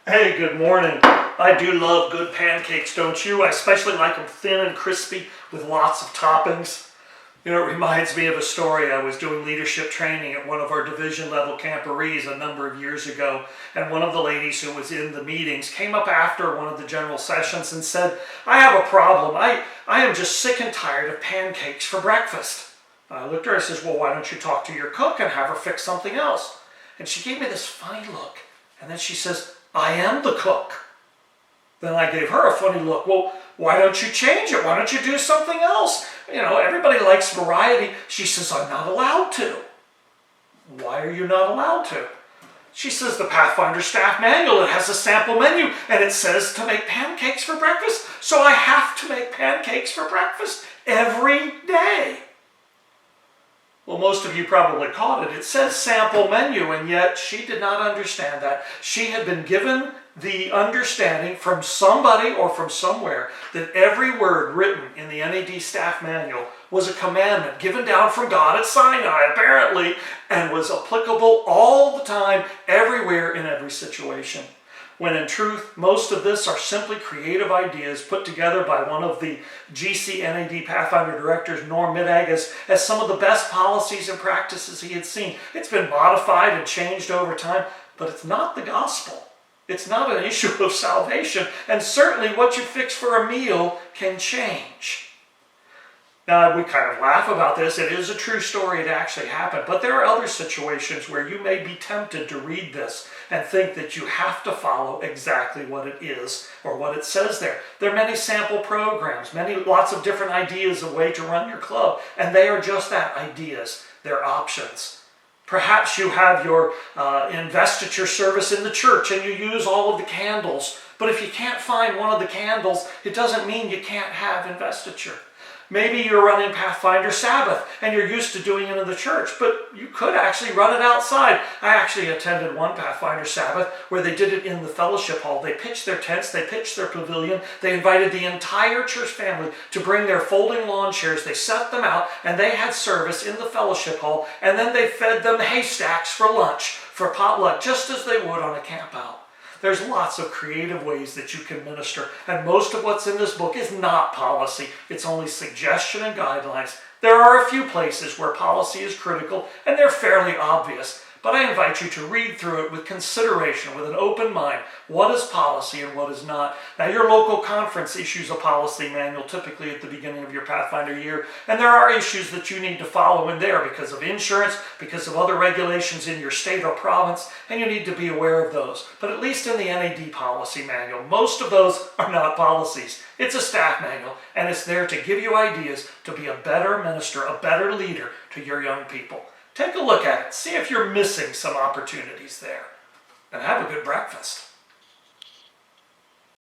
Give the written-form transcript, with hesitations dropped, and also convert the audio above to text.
Hey, good morning. I do love good pancakes, don't you? I especially like them thin and crispy with lots of toppings. You know, it reminds me of a story. I was doing leadership training at one of our division level camporees a number of years ago, and one of the ladies who was in the meetings came up after one of the general sessions and said, I have a problem. I am just sick and tired of pancakes for breakfast. I looked at her and says, well, why don't you talk to your cook and have her fix something else? And she gave me this funny look, and then she says, I am the cook. Then I gave her a funny look. Well, why don't you change it? Why don't you do something else? You know, everybody likes variety. She says, I'm not allowed to. Why are you not allowed to? She says, the Pathfinder Staff Manual, it has a sample menu, and it says to make pancakes for breakfast. So I have to make pancakes for breakfast every day. Well, most of you probably caught it. It says sample menu, and yet she did not understand that. She had been given the understanding from somebody or from somewhere that every word written in the NAD Staff Manual was a commandment given down from God at Sinai, apparently, and was applicable all the time, everywhere, in every situation. When in truth, most of this are simply creative ideas put together by one of the GC NAD Pathfinder directors, Norm Middag, as some of the best policies and practices he had seen. It's been modified and changed over time, but it's not the gospel. It's not an issue of salvation, and certainly what you fix for a meal can change. Now, we kind of laugh about this. It is a true story. It actually happened. But there are other situations where you may be tempted to read this and think that you have to follow exactly what it is or what it says there. There are many sample programs, lots of different ideas of way to run your club, and they are just that, ideas. They're options. Perhaps you have your investiture service in the church and you use all of the candles. But if you can't find one of the candles, it doesn't mean you can't have investiture. Maybe you're running Pathfinder Sabbath and you're used to doing it in the church, but you could actually run it outside. I actually attended one Pathfinder Sabbath where they did it in the fellowship hall. They pitched their tents, they pitched their pavilion, they invited the entire church family to bring their folding lawn chairs, they set them out, and they had service in the fellowship hall, and then they fed them haystacks for lunch, for potluck, just as they would on a camp out. There's lots of creative ways that you can minister, and most of what's in this book is not policy. It's only suggestion and guidelines. There are a few places where policy is critical, and they're fairly obvious, but I invite you to read through it with consideration, with an open mind. What is policy and what is not? Now, your local conference issues a policy manual typically at the beginning of your Pathfinder year, and there are issues that you need to follow in there because of insurance, because of other regulations in your state or province, and you need to be aware of those. But at least in the NAD policy manual, most of those are not policies. It's a staff manual, and it's there to give you ideas to be a better minister, a better leader to your young people. Take a look at it. See if you're missing some opportunities there. And have a good breakfast.